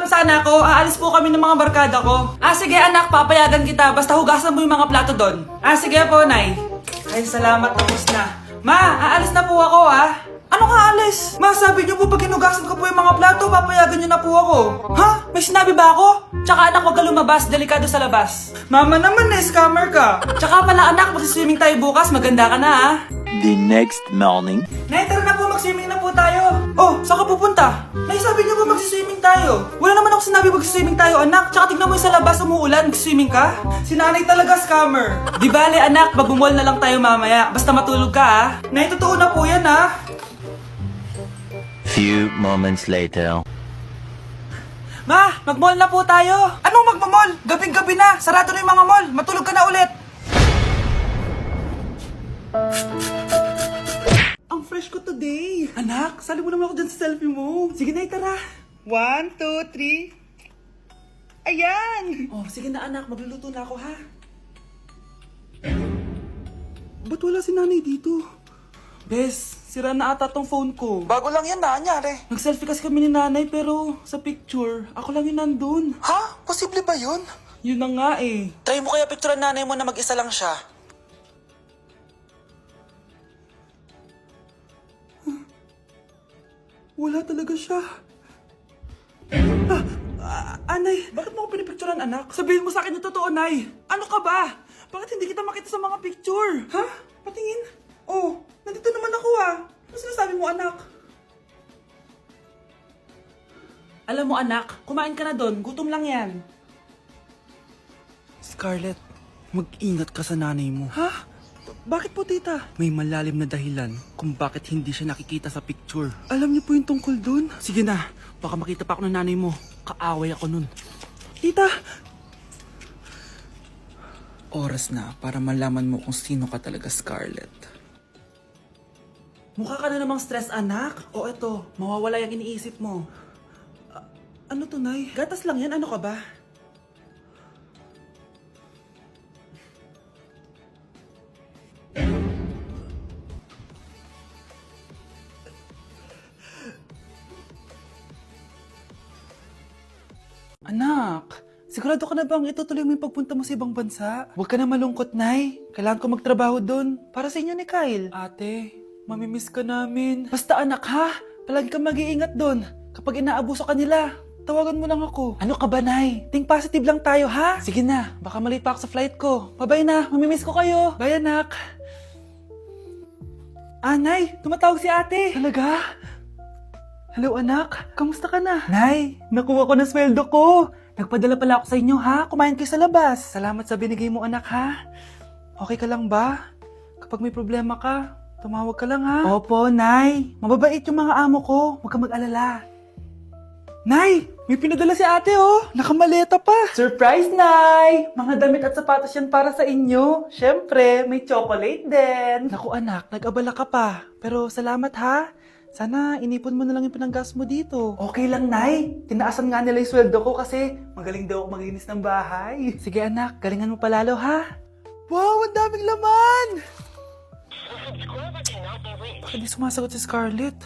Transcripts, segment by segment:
sana ako. Aalis po kami ng mga barkada ko. Sige anak, papayagan kita. Basta hugasan mo yung mga plato doon. Sige po, Nay. Ay, salamat, tapos na. Ma, aalis na po ako, Ano nga alis? Ma, sabi niyo po pag hinugasan ko po yung mga plato, papayagan niyo na po ako. Ha? May sinabi ba ako? Tsaka anak, huwag ka lumabas. Delikado sa labas. Mama naman, scammer ka. Tsaka pala anak, magsiswimming tayo bukas. Maganda ka na, The next morning. Nay, tara na po, mag-swimming na po tayo. Oh, saan ka pupunta? Nay, sabi niyo ba mag-swimming tayo? Wala naman ako sinabi mag-swimming tayo, anak. Tsaka tignan mo yung sa labas, umuulan, mag-swimming ka? Si nanay talaga scammer. Di bale, anak, mag-mall na lang tayo mamaya. Basta matulog ka, Nay, totoo na po yan, Few moments later. Ma, mag-mall na po tayo. Anong mag-mall? Gabing-gabi na. Sarado na yung mga mall. Matulog ka na ulit. Ang fresh ko today. Anak, sali mo naman ako dyan sa selfie mo. Sige na, tara. 1, 2, 3. Ayan! Oh, sige na anak, magluluto na ako ha. Ba't wala si nanay dito? Bes, sira na ata tong phone ko. Bago lang yan, nangyari. Nag-selfie kasi kami ni nanay pero sa picture, ako lang yung nandun. Ha? Posible ba yun? Yun na nga eh. Try mo kaya picturean nanay mo na mag-isa lang siya. Wala talaga siya. Anay, bakit mo ako pinipicturean, anak? Sabihin mo sa akin yung totoo, Nay. Ano ka ba? Bakit hindi kita makita sa mga picture? Ha? Patingin. Oh, nandito naman ako Ano sinasabi mo, anak? Alam mo, anak, kumain ka na doon. Gutom lang yan. Scarlett, mag-ingat ka sa nanay mo. Ha? Bakit po, tita? May malalim na dahilan kung bakit hindi siya nakikita sa picture. Alam niyo po yung tungkol doon? Sige na, baka makita pa ako ng nanay mo. Kaaway ako nun. Tita! Oras na para malaman mo kung sino ka talaga, Scarlett. Mukha ka na namang stress, anak. O eto, mawawala yung iniisip mo. Ano to, Nay? Gatas lang yan, ano ka ba? Anak, sigurado ka na bang itutuloy mo yung pagpunta mo sa ibang bansa? Huwag ka na malungkot, Nay. Kailangan ko magtrabaho doon. Para sa inyo ni Kyle. Ate, mamimiss ka namin. Basta anak ha, palagi kang mag-iingat doon. Kapag inaabuso ka nila, tawagan mo lang ako. Ano ka ba, Nay? Think positive lang tayo, ha? Sige na, baka malate pa ako sa flight ko. Bye-bye na, mamimiss ko kayo. Bye, anak. Nay, tumatawag si ate. Talaga? Hello, anak. Kamusta ka na? Nay, nakuha ko na sweldo ko. Nagpadala pala ako sa inyo, ha? Kumain kayo sa labas. Salamat sa binigay mo, anak, ha? Okay ka lang ba? Kapag may problema ka, tumawag ka lang, ha? Opo, Nay. Mababait yung mga amo ko. Huwag ka mag-alala. Nay, may pinadala si ate, oh. Nakamaleta pa. Surprise, Nay! Mga damit at sapatos yan para sa inyo. Siyempre, may chocolate din. Naku, anak, nag-abala ka pa. Pero salamat, ha? Sana inipon mo na lang yung pinanggas mo dito. Okay lang, Nay. Tinaasan nga nila yung sweldo ko kasi magaling daw ako maglinis ng bahay. Sige, anak. Galingan mo palalo, ha? Wow, ang daming laman! Bakit di sumasagot si Scarlett?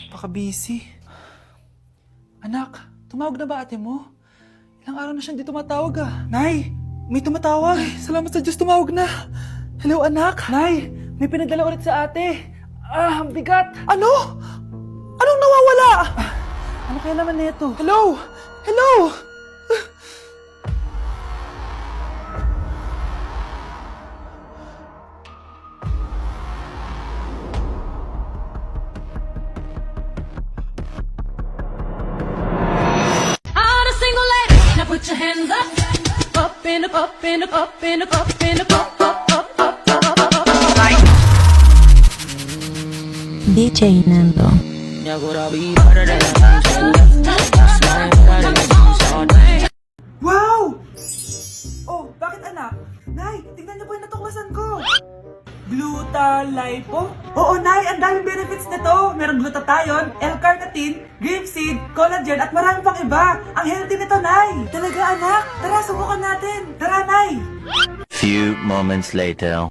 Baka busy. Anak, tumawag na ba ate mo? Ilang araw na siyang di tumatawag, Nay, may tumatawag. Ay, salamat sa Diyos, tumawag na. Hello, anak. Nay, may pinadala ulit sa ate. Ang bigat. Ano? Anong nawawala? Ano kaya naman nito? Hello? Hello? On a single leg, now put your hands up, up and up, up and up, up and up, up and up, up, up, up, up, up, up, up, up. DJ Nando. Wow! Oh, bakit anak? Nay, tingnan niyo po yung natuklasan ko. Glutalipo? Oo, Nay, ang daming benefits nito. Merong glutathione, L-carnitine, grapeseed, collagen, at marami pang iba. Ang healthy nito, Nay. Talaga, anak. Tara, subukan natin. Tara, Nay. Few moments later.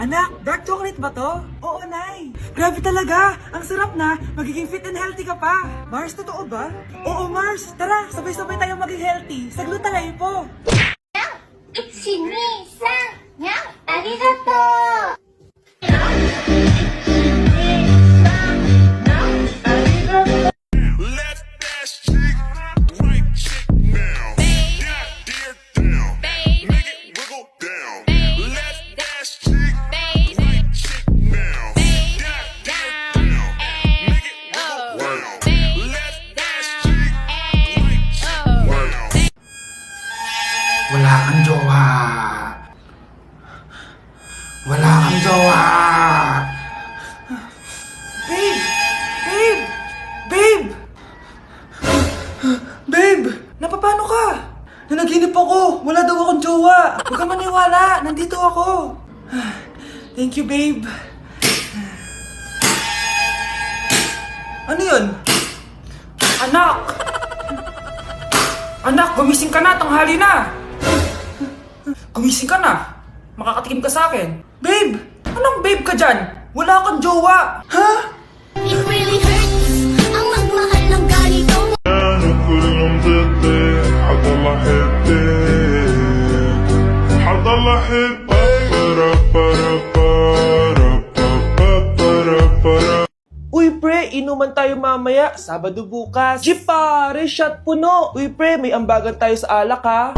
Anak, dark chocolate ba to? Oo, Nay. Grabe talaga. Ang sarap na. Magiging fit and healthy ka pa. Mars, totoo ba? Oo, Mars. Tara, sabay-sabay tayo maging healthy. Saglit tayo po. 1、2、3、にゃん、ありがとう。 Left ass chick, right chick now. That dear down, make it wiggle down. Left ass chick, right chick now. That dear down, make it wiggle down. Left ass chick, right chick now. Wala kang jowa. Wala kang jowa. Babe! Babe! Babe! Babe! Napapano ka? Nanaginip ako. Wala daw akong jowa. Huwag ka maniwala. Nandito ako. Thank you, babe. Ano yun? Anak! Anak, gumising ka na. Tanghali na. Gumising ka na. Makakatikim ka sa akin. Babe! Anong babe ka dyan? Wala kang jowa. Ha? It really hurts ang magmahal ng ganito. أنا كلهم ضدي حضل أحبك حضل أحبك برا برا برا برا برا. Uy pre, inuman tayo mamaya, Sabado bukas. Jeep pare, shot puno. Uy pre, may ambagan tayo sa alak ha.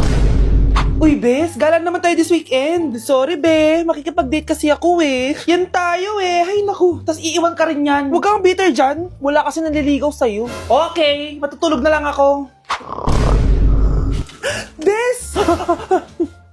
Uy bes, gala naman tayo this weekend. Sorry be, makikipag-date kasi ako eh. Yan tayo eh, ay naku. Tas iiwan ka rin yan. Huwag kang bitter dyan, wala kasi nanliligaw sa'yo. Okay, matutulog na lang ako. Bes!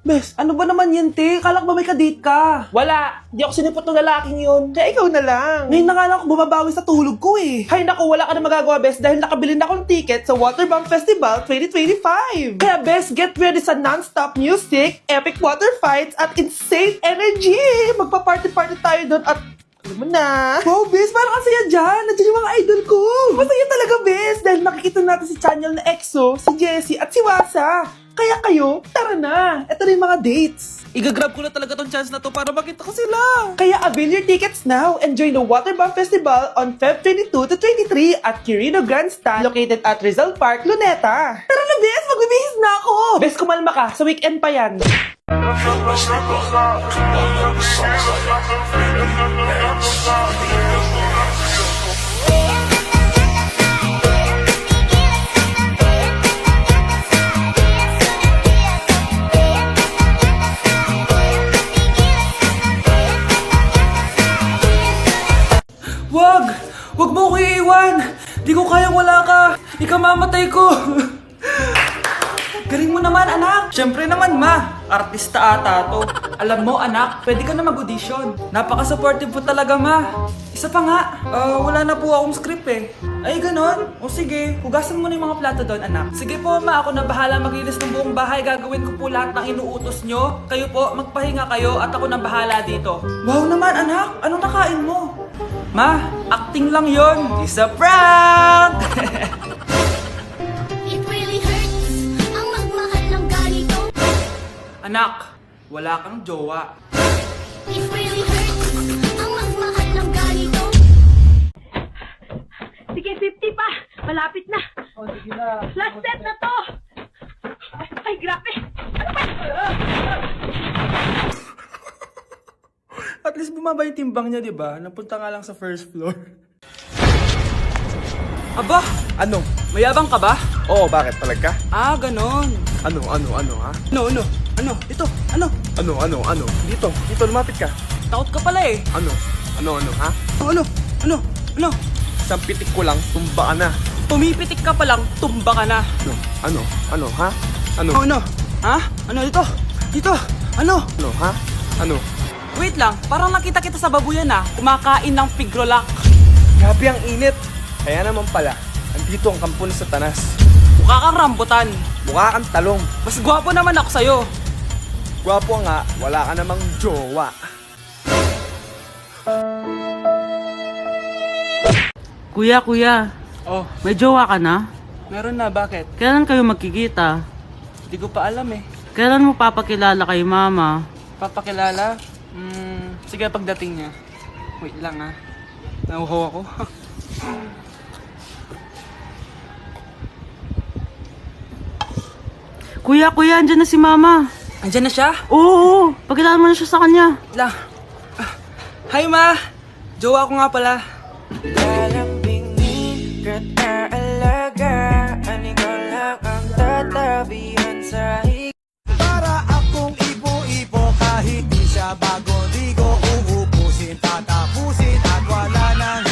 Bes, ano ba naman yan, te? Kalak ba may ka-date ka? Wala. Di ako sinipot ng lalaking yun. Kaya ikaw na lang. Ngayon na nga lang ako bumabawi sa tulog ko eh. Hay naku, wala ka na magagawa, Bes, dahil nakabili na ako ng ticket sa Waterbomb Festival 2025. Kaya, Bes, get ready sa non-stop music, epic water fights, at insane energy. Magpa-party-party tayo doon at alam mo na. Wow, Bes, parang ang saya dyan. Nandiyan yung mga idol ko. Masaya talaga, Bes, dahil makikita natin si Channel na EXO, si Jessie, at si Wasa. Kaya kayo, tara na. Ito na yung mga dates. Igagrab ko na talaga tong chance na to para makita ko sila. Kaya avail your tickets now and join the Waterbomb Festival on Feb 22 to 23 at Quirino Grandstand located at Rizal Park, Luneta. Tara na, Bes! Magbibihis na ako! Bes, kumalma ka. Sa weekend pa yan. Wag! Wag mo ko iiwan! Di ko kayang wala ka! Ikamamatay ko! Galing mo naman, anak! Siyempre naman, ma! Artista ata to. Alam mo, anak, pwede ka na mag-audition. Napaka-supportive po talaga, ma. Isa pa nga, wala na po akong script eh. Ay, ganon? O sige, hugasan mo na yung mga plato doon, anak. Sige po, ma, ako na bahala maglinis ng buong bahay. Gagawin ko po lahat ng inuutos nyo. Kayo po, magpahinga kayo at ako na bahala dito. Wow naman, anak! Anong nakain mo? Ma, acting lang yon. It's a prank! It really hurts ang magmahal ng ganito. Anak, wala kang jowa. It really hurts ang magmahal ng ganito. Sige, 50 pa. Malapit na. Oh, sige na. Last set na to. Ay, grabe. Ano ba? At least bumaba yung timbang niya, di ba? Napunta nga lang sa first floor. Aba! Ano? Mayabang ka ba? Oo, bakit? Palag ka? Ah, ganon. Ano, ha? Ano? Ito, ano? Ano? Dito, lumapit ka. Takot ka pala eh. Ano, ha? Ano? Isang pitik ko lang, tumba ka na. Pumipitik ka pa lang, tumba ka na. Ano, ha? Ano, Ano? Ha? Ano? Dito? Ano? ha? Ano? Wait lang, parang nakita kita sa babuyan ah. Kumakain ng pigrolak. Grabe ang init. Kaya naman pala, andito ang kampo ng Satanas. Mukha kang rambutan. Mukha kang talong. Mas gwapo naman ako sa'yo. Gwapo nga, wala ka namang jowa. Kuya, Oh, may jowa ka na? meron na, bakit? Kailan kayo magkikita? Hindi ko pa alam eh. Kailan mo papakilala kay mama? Papakilala? Sige, pagdating niya. Wait lang ha. Nauho ako. Kuya, andyan na si Mama. Andiyan na siya? Oo, pagkailangan mo na siya sa kanya. La. Hi, Ma! Jowa ko nga pala. Para akong ibo-ibo kahit di siya bago ligo uubusin, tatapusin at wala nang